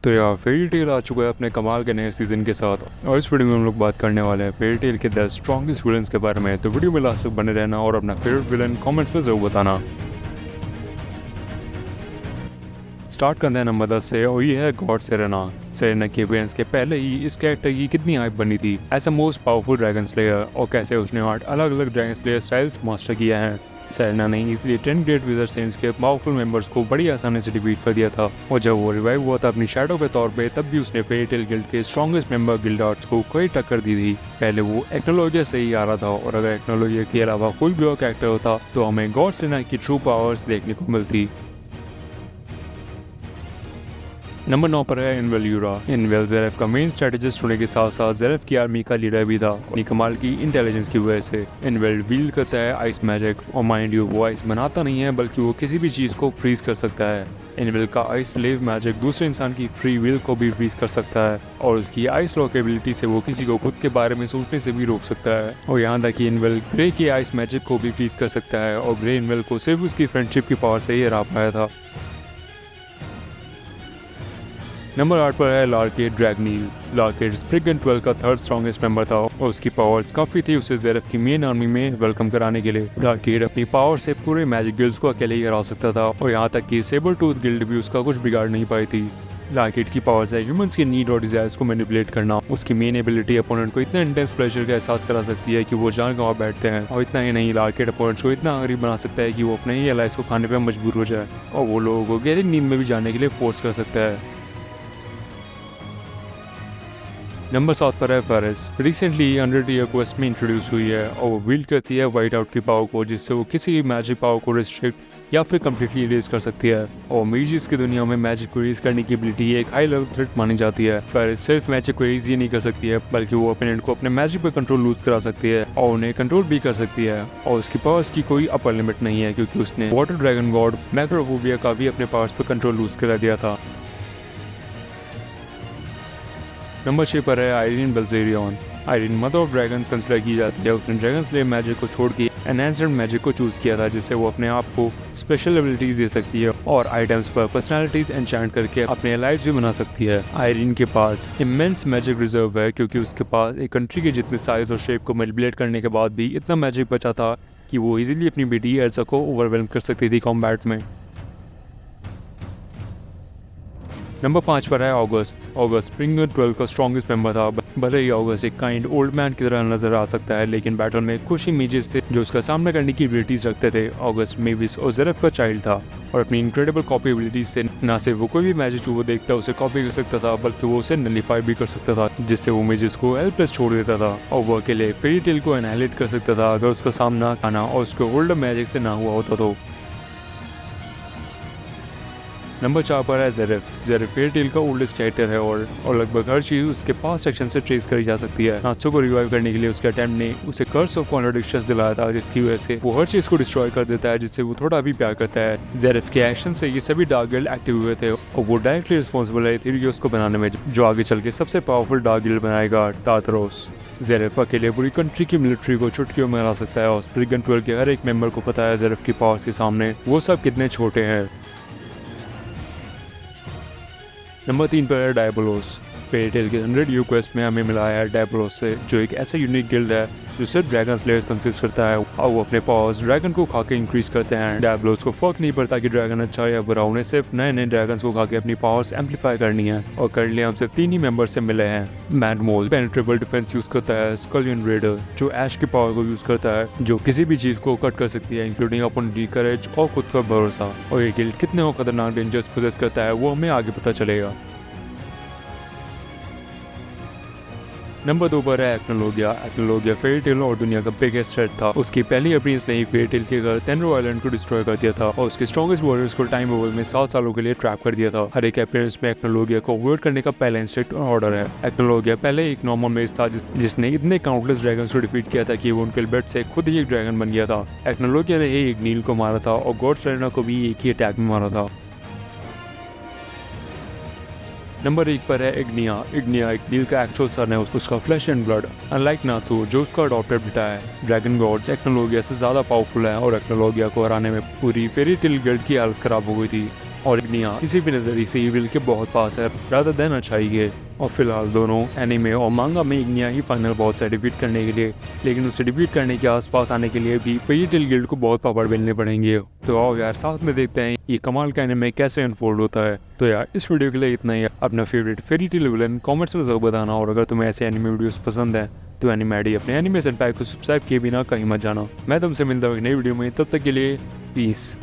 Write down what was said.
तो यार fairy tale आ चुका है अपने कमाल के नए सीज़न के साथ और इस वीडियो में हम लोग बात करने वाले हैं फेरी टेल के 10 स्ट्रॉन्गेस्ट विलन्स के बारे में। तो वीडियो में लास्ट तक बने रहना और अपना फेवरेट विलन कमेंट्स में ज़रूर बताना। स्टार्ट करते हैं नंबर 10 से और ये है गॉड सेरेना। सेरेना के अपीयरेंस के पहले ही इस कैरेक्टर की कितनी हाइप बनी थी as a most powerful dragon slayer और कैसे उसने 8 अलग अलग ड्रैगन स्लेयर स्टाइल्स मास्टर किया है। सेरेना ने इसलिए 10 ग्रेट विजर सेंस के पावरफुल मेंबर्स को बड़ी आसानी से डिफीट कर दिया था और जब वो रिवाइव हुआ था अपनी शैडो के तौर पे तब भी उसने फेरी टेल गिल्ड के स्ट्रॉन्गेस्ट मेंबर गिल्डार्ड्स को कोई टक्कर दी थी। पहले वो एक्नोलॉजिया से ही आ रहा था और अगर एक्नोलॉजिया के अलावा कोई भी और कैरेक्टर होता तो हमें गॉड सेरेना की ट्रू पावर्स देखने को मिलती। नंबर 9 पर है इनवेल यूरा। इनवेल जेरेफ का मेन स्ट्रेटेजिस्ट होने के साथ साथ जेरेफ की आर्मी का लीडर भी था अपनी कमाल की इंटेलिजेंस की वजह से। इनवेल व्हील करता है आइस मैजिक और माइंड यू वो आइस बनाता नहीं है बल्कि वो किसी भी चीज़ को फ्रीज कर सकता है। इनवेल का आइस स्लेव मैजिक दूसरे इंसान की फ्री विल को भी फ्रीज कर सकता है और उसकी आइस लॉक एबिलिटी से वो किसी को खुद के बारे में सोचने से भी रोक सकता है। और यहाँ तक कि इनवेल ग्रे के आइस मैजिक को भी फ्रीज कर सकता है और ग्रे इनवेल को सिर्फ उसकी फ्रेंडशिप की पावर से ही हरा पाया था। नंबर 8 पर है लार्केड ड्रैगनील। लार्केड स्प्रिगन 12 का थर्ड स्ट्रॉन्गेस्ट मेंबर था और उसकी पावर्स काफ़ी थी उसे जेरेफ की मेन आर्मी में वेलकम कराने के लिए। लार्केड अपनी पावर से पूरे मैजिक गिल्ड्स को अकेले ही हरा सकता था और यहाँ तक कि सेबर टूथ गिल्ड भी उसका कुछ बिगाड़ नहीं पाई थी। लार्केड की पावर्स है ह्यूमंस के नीड और डिजायर्स को मैनिपुलेट करना। उसकी मेन एबिलिटी अपोनेंट को इतना इंटेंस प्लेजर का एहसास करा सकती है कि वो जान गंवा बैठते हैं और इतना ही नहीं लार्केड अपोनेंट्स को इतना गरीब बना सकता है कि वो अपने ही एलाइज को खाने पर मजबूर हो जाए और वो लोगों को गहरी नींद में भी जाने के लिए फोर्स कर सकता है। नंबर 7 पर है फेरिस। रिसेंटली 100 ईयर क्वेस्ट में इंट्रोड्यूस हुई है और वो विल्ड करती है वाइट आउट की पावर को जिससे वो किसी भी मैजिक पावर को रिस्ट्रिक्ट या फिर कम्प्लीटली इरेज कर सकती है और मेजिस की दुनिया में मैजिक को इरेज करने की एबिलिटी एक हाई लेवल थ्रेट मानी जाती है। फेरिस सिर्फ मैजिक को इरेज ही नहीं कर सकती है बल्कि वो ओपोनेंट को अपने मैजिक पर कंट्रोल लूज करा सकती है और उन्हें कंट्रोल भी कर सकती है और उसकी पावर्स की कोई अपर लिमिट नहीं है क्योंकि उसने वाटर ड्रैगन गॉड मैक्रोफोबिया का भी अपने पावर्स पर कंट्रोल लूज करा दिया था। नंबर 6 पर है आयरीन बेल्जेरियन। Irene mother of dragon consider की जाती है। उसने ड्रैगन स्लेयर मैजिक को छोड़ के एनहांस्ड मैजिक को चूज किया था जिससे वो अपने आप को स्पेशल एबिलिटीज दे सकती है और आइटम्स पर पर्सनालिटीज एन्चेंट करके अपने एलाइज भी बना सकती है। आयरीन के पास इमेंस मैजिक रिजर्व है क्योंकि उसके पास एक कंट्री के जितने साइज और शेप को मैनिपुलेट करने के बाद भी इतना मैजिक बचा था कि वो इजीली अपनी बेटी एल्सा को ओवरवेलम कर सकती थी कॉम्बैट में। नंबर 5 पर है ऑगस्ट। ऑगस्ट स्प्रिंगर 12 का स्ट्रॉन्गेस्ट मेंबर था। भले ही ऑगस्ट एक काइंड ओल्ड मैन की तरह नजर आ सकता है लेकिन बैटल में कुछ ही मेजेस थे जो उसका सामना करने की एबिलिटीज रखते थे। ऑगस्ट मेविस और जेरेफ का चाइल्ड था और अपनी इनक्रेडिबल कॉपी एबिलिटीज से न सिर्फ वो कोई भी मैजिक जो वो देखता उसे कॉपी कर सकता था बल्कि वो उसे नलिफाई भी कर सकता था जिससे वो मेजेस को हेल्पलेस छोड़ देता था और वो अकेले फेरी टेल को एनाहिलेट कर सकता था अगर उसका सामना आना और उसके ओल्ड मैजिक से ना हुआ होता तो। नंबर 4 पर है जेरेफ। जेरेफ फेरी टेल का ओल्डेस्ट कैरेक्टर है और लगभग हर चीज उसके पास सेक्शन से ट्रेस करी जा सकती है। नात्सो को रिवाइव करने के लिए उसके अटेम्प्ट ने उसे कर्स ऑफ कॉन्ट्रडिक्शंस दिलाया था जिसकी वजह से वो हर चीज को डिस्ट्रॉय कर देता है जिससे वो थोड़ा भी प्यार करता है। जेरेफ के एक्शन से ये सभी डार्क गिल्ड एक्टिव हुए थे और वो डायरेक्टली रिस्पॉन्सिबल है इथेरियोस को बनाने में जो आगे चल के सबसे पावरफुल डार्क गिल्ड बनाएगा तारथरोस। जेरेफ अकेले पूरी कंट्री की मिलिट्री को चुटकियों में हरा सकता है और स्प्रिगन 12 के हर एक मेंबर को पता है जेरेफ की पावर्स के सामने वो सब कितने छोटे हैं। नंबर 3 पर है डायबोलोस। फेरी टेल के 100 ईयर क्वेस्ट में हमें मिला है डायबोलोस से जो एक ऐसा यूनिक गिल्ड है जो सिर्फ ड्रैगन स्लेयर्स कंसिस्ट करता है और वो अपने पावर्स ड्रैगन को खा के इंक्रीज करते हैं। डायबोलोस को फर्क नहीं पड़ता कि ड्रैगन अच्छा या बुरा, उन्हें सिर्फ नए नए ड्रैगन्स को खा के अपनी पावर्स एम्पलीफाई करनी है और करंटली हम सिर्फ 3 ही मेंबर्स से मिले हैं। मैड मोल पेनिट्रेबल डिफेंस यूज करता है। स्कलियन रेडर जो ऐश की पावर को यूज करता है जो किसी भी चीज को कट कर सकती है इंक्लूडिंग अपन डी करेज और खुद का भरोसा। और ये गिल्ड कितने और खतरनाक डेंजर्स पोजेस करता है वो हमें आगे पता चलेगा। नंबर 2 पर है एक्नोलॉजिया। एक्नोलॉजिया फेरी टेल और दुनिया का बिगेस्ट थ्रेट था। उसकी पहली अपीयरेंस ने ही फेरी टेल के घर टेनरो आइलैंड को डिस्ट्रॉय कर दिया था और उसके स्ट्रॉन्गेस्ट वॉरियर्स को टाइम ओवर में 7 सालों के लिए ट्रैप कर दिया था। हर एक अपीयरेंस में एक्नोलॉजिया को अवॉइड करने का पहला इंस्ट्रक्ट और ऑर्डर है। एक्नोलॉजिया पहले एक नॉर्मल मेज था जिसने इतने काउंटलेस ड्रैगन्स को डिफीट किया था कि वो उनके बेड से खुद ही एक ड्रैगन बन गया था। एक्नोलॉजिया ने एक नील को मारा था और गॉड सेरेना को भी एक ही अटैक में मारा था। नंबर 1 पर है इग्निया। इग्निया एक नील का एक्चुअल सन है, उसका flash and blood unlike Nathu जो उसका अडॉप्टेड बेटा है। ड्रैगन गॉड्स एक्नोलॉजिया से ज़्यादा पावरफुल है और एक्नोलॉजिया को हराने में पूरी फेरी टेल गिल्ड की हालत खराब हो गई थी। और इग्निया किसी भी नजरिए से इविल के बहुत पास है रादर देन अच्छाई के। और फिलहाल दोनों एनीमे और मांगा में इग्निया ही फाइनल बॉस है डिफीट करने के लिए, लेकिन उसे डिफीट करने के आसपास आने के लिए भी फेरी टेल गिल्ड को बहुत पावर मिलने पड़ेंगे। तो आओ यार साथ में देखते हैं ये कमाल का एनीमे कैसे अनफोल्ड होता है। तो यार इस वीडियो के लिए इतना ही। अपना favourite fairy tale villain comments में जरूर बताना, और अगर तुम्हें ऐसे एनीमे वीडियोस पसंद है तो एनिमेडी अपने एनिमेशन पैक को सब्सक्राइब किए बिना कहीं मत जाना। मैं तुमसे मिलता हूँ एक नई वीडियो में, तब तक के लिए पीस।